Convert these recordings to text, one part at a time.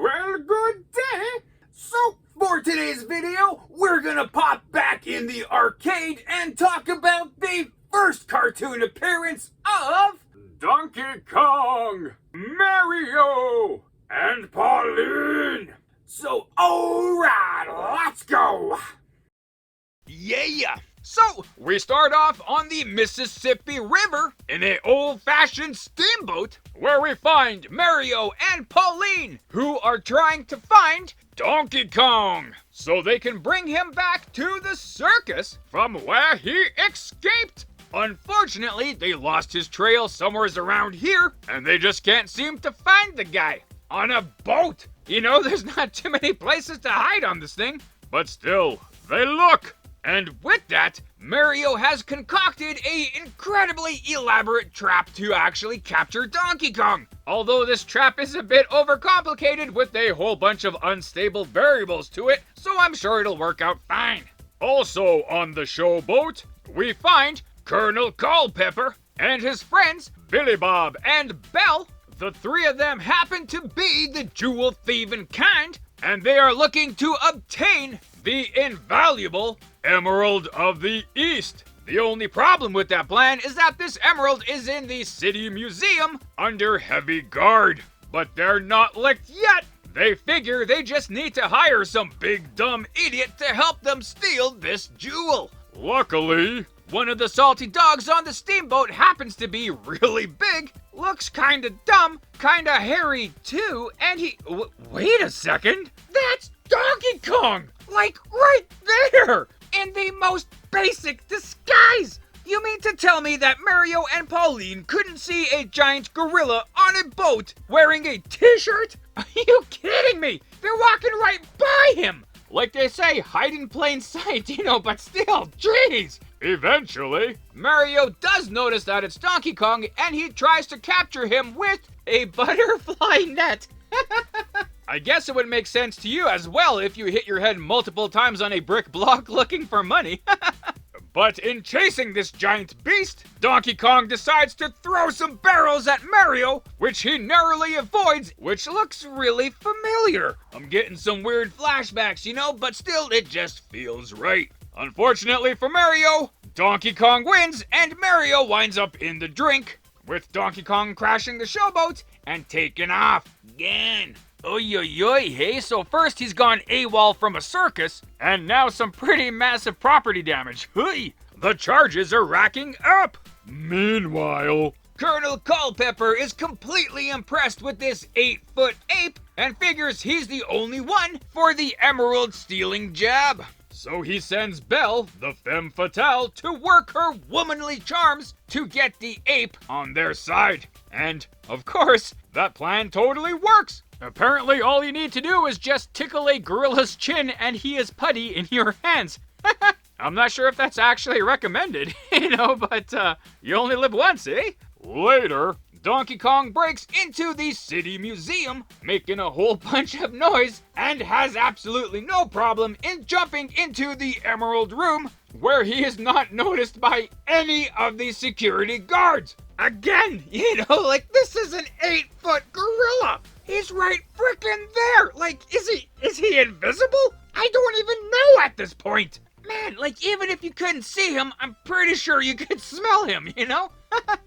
Well, good day. So, for today's video, we're gonna pop back in the arcade and talk about the first cartoon appearance of Donkey Kong, Mario, and Pauline. So, alright, let's go. Yeah! So, we start off on the Mississippi River in an old-fashioned steamboat where we find Mario and Pauline, who are trying to find Donkey Kong so they can bring him back to the circus from where he escaped. Unfortunately, they lost his trail somewhere around here, and they just can't seem to find the guy on a boat. You know, there's not too many places to hide on this thing, but still, they look. And with that, Mario has concocted an incredibly elaborate trap to actually capture Donkey Kong. Although this trap is a bit overcomplicated with a whole bunch of unstable variables to it, so I'm sure it'll work out fine. Also on the showboat, we find Colonel Culpepper and his friends Billy Bob and Belle. The three of them happen to be the jewel-thieving kind, and they are looking to obtain the invaluable Emerald of the East. The only problem with that plan is that this emerald is in the City Museum under heavy guard. But they're not licked yet. They figure they just need to hire some big dumb idiot to help them steal this jewel. Luckily, one of the salty dogs on the steamboat happens to be really big, looks kinda dumb, kinda hairy too, and he... wait a second! That's Donkey Kong! Like, right there! In the most basic disguise! You mean to tell me that Mario and Pauline couldn't see a giant gorilla on a boat wearing a t-shirt? Are you kidding me? They're walking right by him! Like they say, hide in plain sight, you know, but still, jeez! Eventually, Mario does notice that it's Donkey Kong, and he tries to capture him with a butterfly net. I guess it would make sense to you as well if you hit your head multiple times on a brick block looking for money. But in chasing this giant beast, Donkey Kong decides to throw some barrels at Mario, which he narrowly avoids, which looks really familiar. I'm getting some weird flashbacks, you know, but still, it just feels right. Unfortunately for Mario, Donkey Kong wins, and Mario winds up in the drink, with Donkey Kong crashing the showboat and taking off again. Oy oy oy, hey, so first he's gone AWOL from a circus, and now some pretty massive property damage. Hey, the charges are racking up. Meanwhile, Colonel Culpepper is completely impressed with this 8-foot ape and figures he's the only one for the emerald stealing job. So he sends Belle, the femme fatale, to work her womanly charms to get the ape on their side. And, of course, that plan totally works. Apparently, all you need to do is just tickle a gorilla's chin and he is putty in your hands. I'm not sure if that's actually recommended, you know, but you only live once, eh? Later, Donkey Kong breaks into the City Museum, making a whole bunch of noise, and has absolutely no problem in jumping into the Emerald Room, where he is not noticed by any of the security guards. Again, you know, like, this is an 8-foot gorilla. He's right frickin' there. Like, is he invisible? I don't even know at this point. Man, like, even if you couldn't see him, I'm pretty sure you could smell him, you know?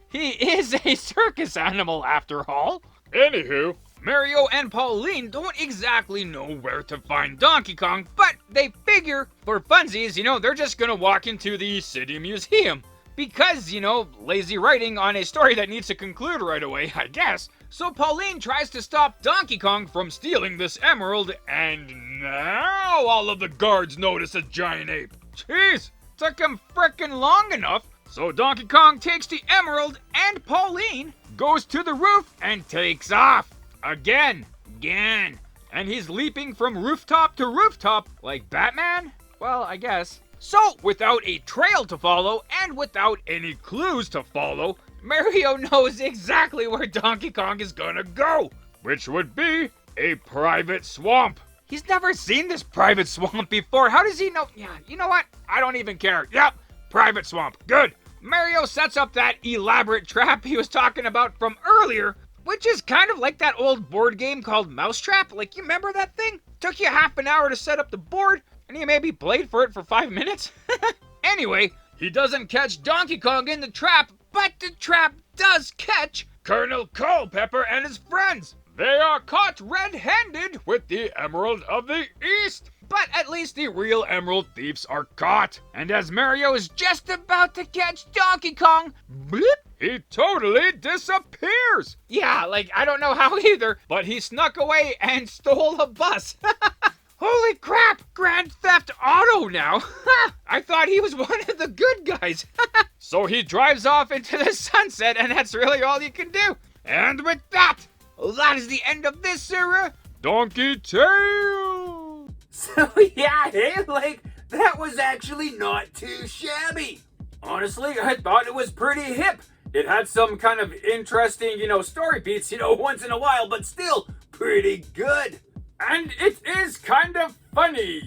He is a circus animal, after all. Anywho, Mario and Pauline don't exactly know where to find Donkey Kong, but they figure, for funsies, you know, they're just gonna walk into the City Museum. Because, you know, lazy writing on a story that needs to conclude right away, I guess. So Pauline tries to stop Donkey Kong from stealing this emerald, and now all of the guards notice a giant ape. Jeez, took him frickin' long enough. So Donkey Kong takes the emerald, and Pauline goes to the roof and takes off. Again. And he's leaping from rooftop to rooftop like Batman? Well, I guess. So, without a trail to follow, and without any clues to follow, Mario knows exactly where Donkey Kong is gonna go, which would be a private swamp. He's never seen this private swamp before. How does he know? Yeah, you know what? I don't even care. Yep, private swamp. Good. Mario sets up that elaborate trap he was talking about from earlier, which is kind of like that old board game called Mousetrap. Like, you remember that thing? Took you half an hour to set up the board, and you maybe played for it for 5 minutes? Anyway, he doesn't catch Donkey Kong in the trap, but the trap does catch Colonel Culpepper and his friends. They are caught red-handed with the Emerald of the East. But at least the real emerald thieves are caught. And as Mario is just about to catch Donkey Kong, bloop, he totally disappears. Yeah, like, I don't know how either, but he snuck away and stole a bus. Holy crap, Grand Theft Auto now. I thought he was one of the good guys. So he drives off into the sunset, and that's really all you can do. And with that is the end of this era, Donkey Tale. So yeah, hey, like, that was actually not too shabby. Honestly, I thought it was pretty hip. It had some kind of interesting, story beats, once in a while, but still pretty good. And it is kind of funny,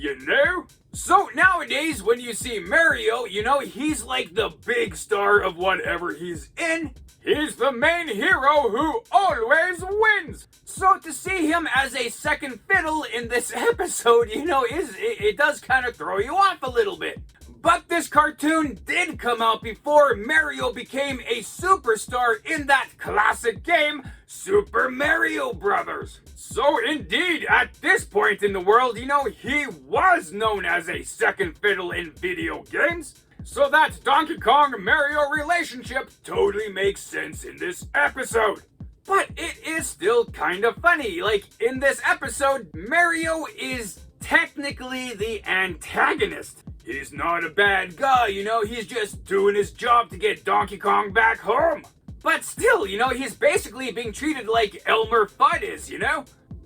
So nowadays, when you see Mario, he's like the big star of whatever he's in. He's the main hero who always wins. So to see him as a second fiddle in this episode, it does kind of throw you off a little bit. But this cartoon did come out before Mario became a superstar in that classic game, Super Mario Brothers. So indeed, at this point in the world, he was known as a second fiddle in video games. So that Donkey Kong-Mario relationship totally makes sense in this episode. But it is still kind of funny. Like, in this episode, Mario is technically the antagonist. He's not a bad guy, he's just doing his job to get Donkey Kong back home. But still, he's basically being treated like Elmer Fudd is,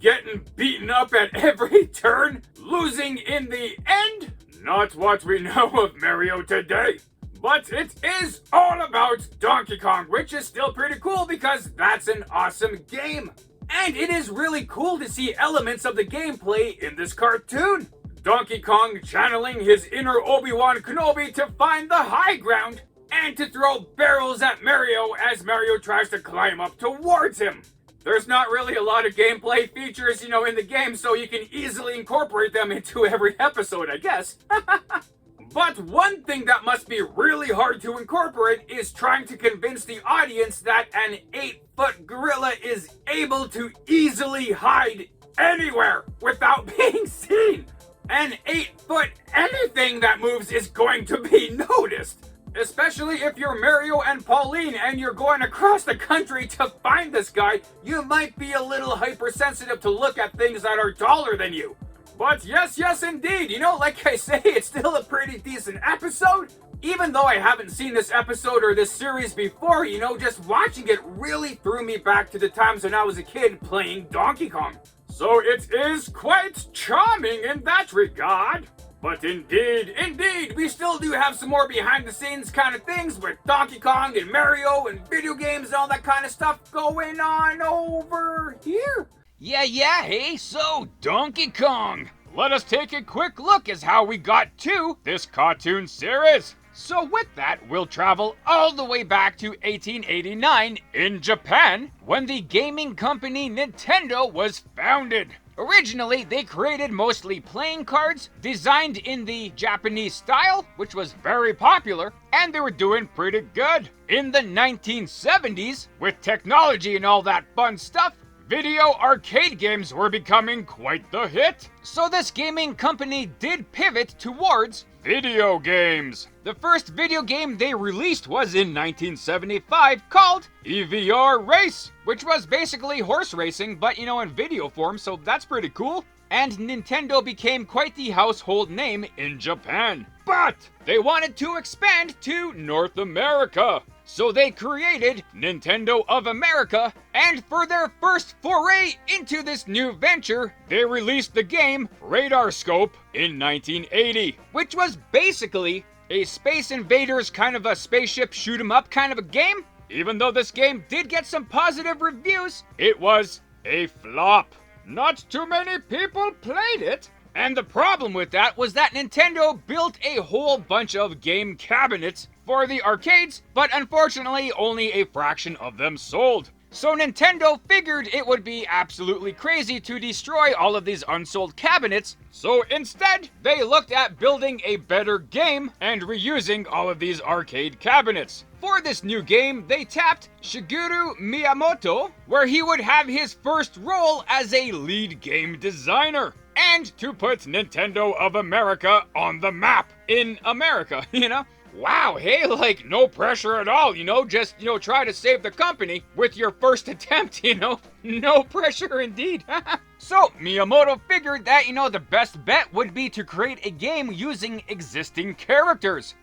Getting beaten up at every turn, losing in the end. Not what we know of Mario today. But it is all about Donkey Kong, which is still pretty cool because that's an awesome game. And it is really cool to see elements of the gameplay in this cartoon. Donkey Kong channeling his inner Obi-Wan Kenobi to find the high ground and to throw barrels at Mario as Mario tries to climb up towards him. There's not really a lot of gameplay features, in the game, so you can easily incorporate them into every episode, I guess. But one thing that must be really hard to incorporate is trying to convince the audience that an 8-foot gorilla is able to easily hide anywhere without being seen. An 8-foot anything that moves is going to be noticed. Especially if you're Mario and Pauline and you're going across the country to find this guy, you might be a little hypersensitive to look at things that are taller than you. But yes, indeed, like I say, it's still a pretty decent episode. Even though I haven't seen this episode or this series before, just watching it really threw me back to the times when I was a kid playing Donkey Kong. So it is quite charming in that regard. But indeed, we still do have some more behind-the-scenes kind of things with Donkey Kong and Mario and video games and all that kind of stuff going on over here. Yeah, hey, so Donkey Kong. Let us take a quick look as how we got to this cartoon series. So with that, we'll travel all the way back to 1889 in Japan, when the gaming company Nintendo was founded. Originally, they created mostly playing cards designed in the Japanese style, which was very popular, and they were doing pretty good. In the 1970s, with technology and all that fun stuff, video arcade games were becoming quite the hit. So this gaming company did pivot towards video games. The first video game they released was in 1975 called EVR Race, which was basically horse racing, but in video form, so that's pretty cool. And Nintendo became quite the household name in Japan. But they wanted to expand to North America. So they created Nintendo of America, and for their first foray into this new venture, they released the game Radar Scope in 1980, which was basically a Space Invaders kind of a spaceship shoot 'em up kind of a game. Even though this game did get some positive reviews, it was a flop. Not too many people played it. And the problem with that was that Nintendo built a whole bunch of game cabinets for the arcades, but unfortunately only a fraction of them sold. So Nintendo figured it would be absolutely crazy to destroy all of these unsold cabinets, so instead they looked at building a better game and reusing all of these arcade cabinets. For this new game, they tapped Shigeru Miyamoto, where he would have his first role as a lead game designer, and to put Nintendo of America on the map in America, you know? Wow, hey, like, no pressure at all, just, try to save the company with your first attempt, No pressure indeed. So, Miyamoto figured that, the best bet would be to create a game using existing characters.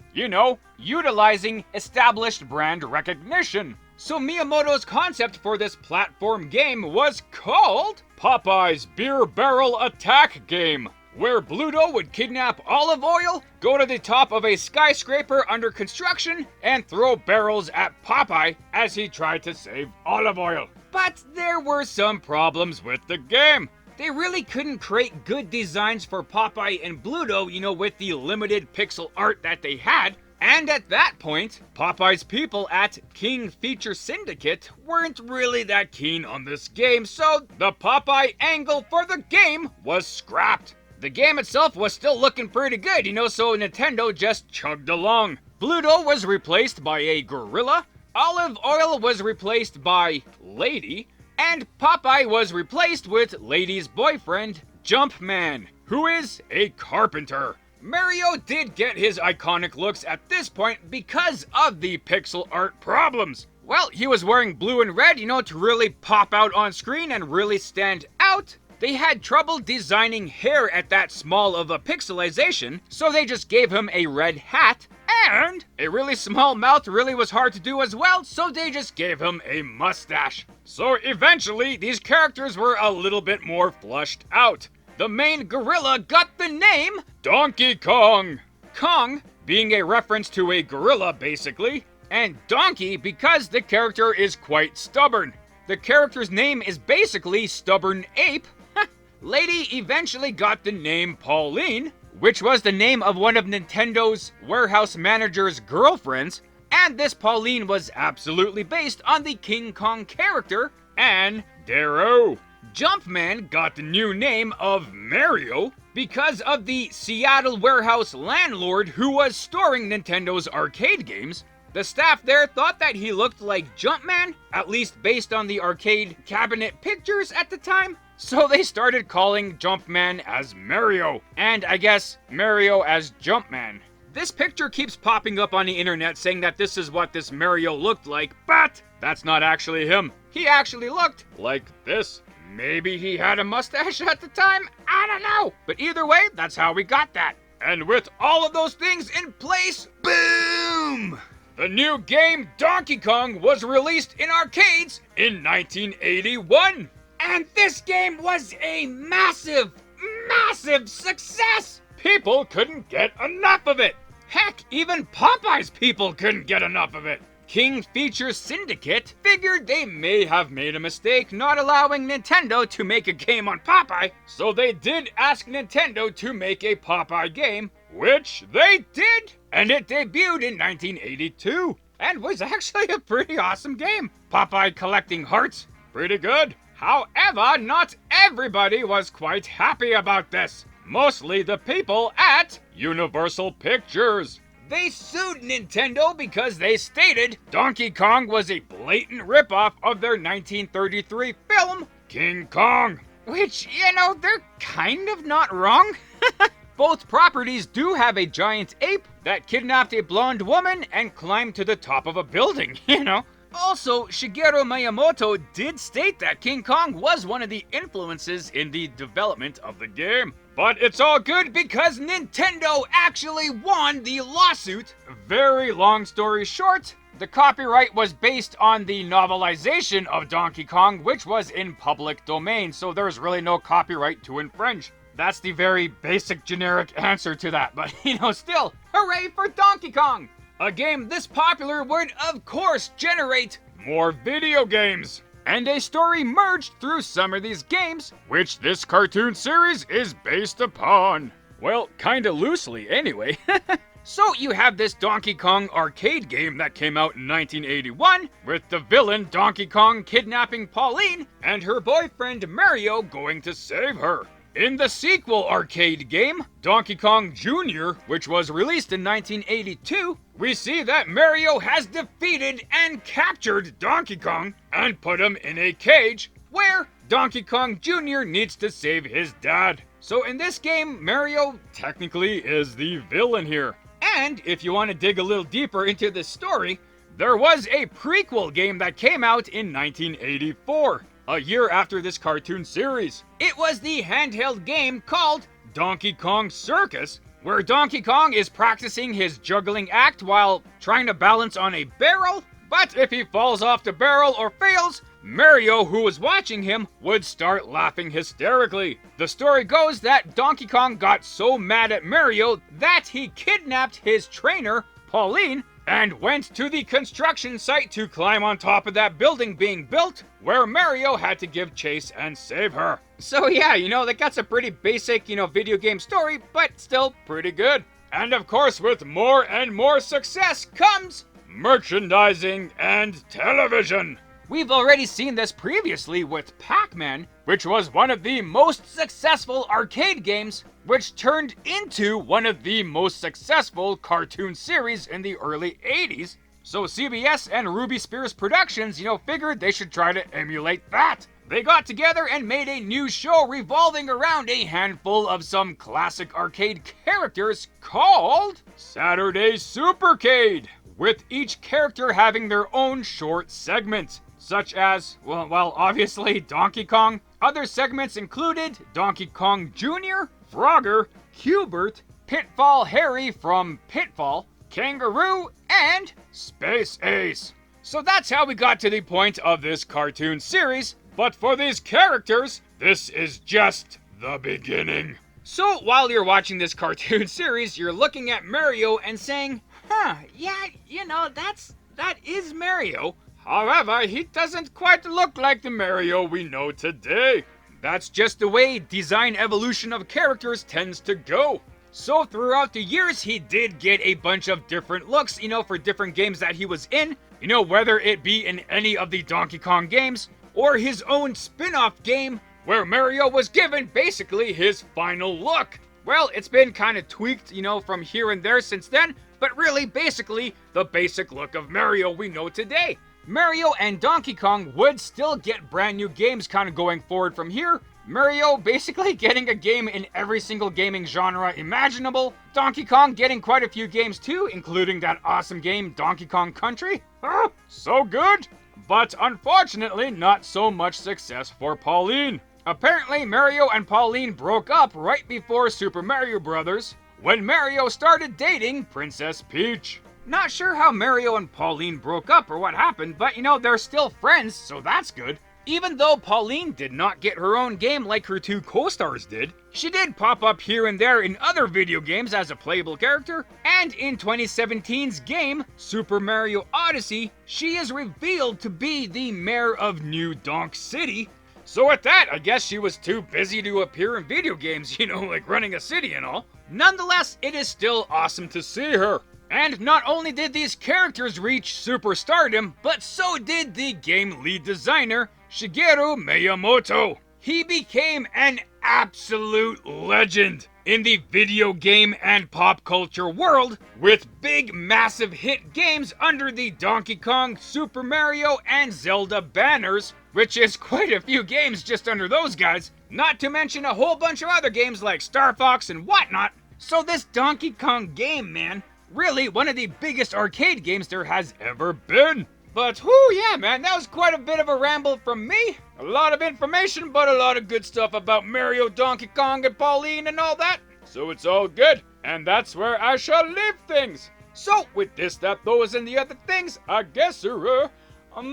Utilizing established brand recognition. So Miyamoto's concept for this platform game was called Popeye's Beer Barrel Attack Game, where Bluto would kidnap Olive Oil, go to the top of a skyscraper under construction, and throw barrels at Popeye as he tried to save Olive Oil. But there were some problems with the game. They really couldn't create good designs for Popeye and Bluto, with the limited pixel art that they had. And at that point, Popeye's people at King Feature Syndicate weren't really that keen on this game, so the Popeye angle for the game was scrapped. The game itself was still looking pretty good, so Nintendo just chugged along. Bluto was replaced by a gorilla, Olive Oil was replaced by Lady, and Popeye was replaced with Lady's boyfriend, Jumpman, who is a carpenter. Mario did get his iconic looks at this point because of the pixel art problems. Well, he was wearing blue and red, to really pop out on screen and really stand out. They had trouble designing hair at that small of a pixelization, so they just gave him a red hat. And a really small mouth really was hard to do as well, so they just gave him a mustache. So eventually, these characters were a little bit more flushed out. The main gorilla got the name Donkey Kong. Kong being a reference to a gorilla, basically, and Donkey because the character is quite stubborn. The character's name is basically Stubborn Ape. Lady eventually got the name Pauline, which was the name of one of Nintendo's warehouse manager's girlfriends, and this Pauline was absolutely based on the King Kong character, and Darrow. Jumpman got the new name of Mario because of the Seattle warehouse landlord who was storing Nintendo's arcade games. The staff there thought that he looked like Jumpman, at least based on the arcade cabinet pictures at the time. So they started calling Jumpman as Mario, and I guess Mario as Jumpman. This picture keeps popping up on the internet saying that this is what this Mario looked like, but that's not actually him. He actually looked like this. Maybe he had a mustache at the time? I don't know. But either way, that's how we got that. And with all of those things in place, boom! The new game Donkey Kong was released in arcades in 1981. And this game was a massive, massive success! People couldn't get enough of it. Heck, even Popeye's people couldn't get enough of it. King Feature Syndicate figured they may have made a mistake not allowing Nintendo to make a game on Popeye, so they did ask Nintendo to make a Popeye game, which they did, and it debuted in 1982, and was actually a pretty awesome game. Popeye collecting hearts, pretty good. However, not everybody was quite happy about this. Mostly the people at Universal Pictures. They sued Nintendo because they stated Donkey Kong was a blatant ripoff of their 1933 film, King Kong. Which, they're kind of not wrong. Both properties do have a giant ape that kidnapped a blonde woman and climbed to the top of a building, Also, Shigeru Miyamoto did state that King Kong was one of the influences in the development of the game. But it's all good because Nintendo actually won the lawsuit. Very long story short, the copyright was based on the novelization of Donkey Kong, which was in public domain, so there's really no copyright to infringe. That's the very basic generic answer to that, but still, hooray for Donkey Kong! A game this popular would, of course, generate more video games. And a story merged through some of these games, which this cartoon series is based upon. Well, kinda loosely anyway. So you have this Donkey Kong arcade game that came out in 1981 with the villain Donkey Kong kidnapping Pauline and her boyfriend Mario going to save her. In the sequel arcade game, Donkey Kong Jr., which was released in 1982, we see that Mario has defeated and captured Donkey Kong and put him in a cage where Donkey Kong Jr. needs to save his dad. So in this game, Mario technically is the villain here. And if you want to dig a little deeper into this story, there was a prequel game that came out in 1984, a year after this cartoon series. It was the handheld game called Donkey Kong Circus, where Donkey Kong is practicing his juggling act while trying to balance on a barrel, but if he falls off the barrel or fails, Mario, who was watching him, would start laughing hysterically. The story goes that Donkey Kong got so mad at Mario that he kidnapped his trainer, Pauline, and went to the construction site to climb on top of that building being built, where Mario had to give chase and save her. So yeah, that's a pretty basic, video game story, but still pretty good. And of course, with more and more success comes merchandising and television. We've already seen this previously with Pac-Man, which was one of the most successful arcade games, which turned into one of the most successful cartoon series in the early 80s. So CBS and Ruby Spears Productions, figured they should try to emulate that. They got together and made a new show revolving around a handful of some classic arcade characters called Saturday Supercade, with each character having their own short segment, such as, well, obviously Donkey Kong. Other segments included Donkey Kong Jr., Frogger, Hubert, Pitfall Harry from Pitfall, Kangaroo, and Space Ace. So that's how we got to the point of this cartoon series, but for these characters, this is just the beginning. So while you're watching this cartoon series, you're looking at Mario and saying, yeah, that is Mario. However, he doesn't quite look like the Mario we know today. That's just the way design evolution of characters tends to go. So throughout the years, he did get a bunch of different looks, for different games that he was in. Whether it be in any of the Donkey Kong games, or his own spin-off game, where Mario was given basically his final look. Well, it's been kind of tweaked, from here and there since then, but really, basically, the basic look of Mario we know today. Mario and Donkey Kong would still get brand new games kind of going forward from here. Mario basically getting a game in every single gaming genre imaginable. Donkey Kong getting quite a few games too, including that awesome game Donkey Kong Country. So good! But unfortunately, not so much success for Pauline. Apparently, Mario and Pauline broke up right before Super Mario Bros. When Mario started dating Princess Peach. Not sure how Mario and Pauline broke up or what happened, but they're still friends, so that's good. Even though Pauline did not get her own game like her two co-stars did, she did pop up here and there in other video games as a playable character, and in 2017's game, Super Mario Odyssey, she is revealed to be the mayor of New Donk City. So with that, I guess she was too busy to appear in video games, like running a city and all. Nonetheless, it is still awesome to see her. And not only did these characters reach superstardom, but so did the game lead designer, Shigeru Miyamoto. He became an absolute legend in the video game and pop culture world, with big massive hit games under the Donkey Kong, Super Mario, and Zelda banners, which is quite a few games just under those guys, not to mention a whole bunch of other games like Star Fox and whatnot. So this Donkey Kong game, man, really one of the biggest arcade games there has ever been. But whoo, yeah, man, that was quite a bit of a ramble from me. A lot of information, but a lot of good stuff about Mario, Donkey Kong, and Pauline and all that. So it's all good, and that's where I shall leave things. So with this, that, those, and the other things, I guess,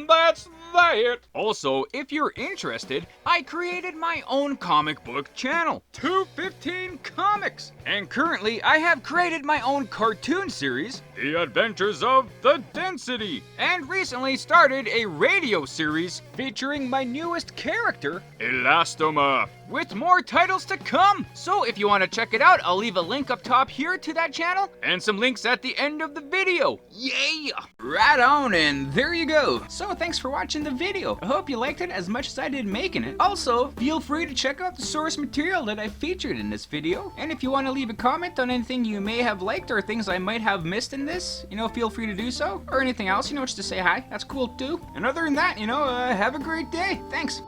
that's that. Also, if you're interested, I created my own comic book channel, 215 Comics. And currently, I have created my own cartoon series, The Adventures of the Density. And recently started a radio series featuring my newest character, Elastoma, with more titles to come. So if you want to check it out, I'll leave a link up top here to that channel and some links at the end of the video. Yeah! Right on, and there you go. So thanks for watching the video. I hope you liked it as much as I did making it. Also, feel free to check out the source material that I featured in this video. And if you want to leave a comment on anything you may have liked or things I might have missed in this, feel free to do so. Or anything else, just to say hi. That's cool too. And other than that, have a great day. Thanks.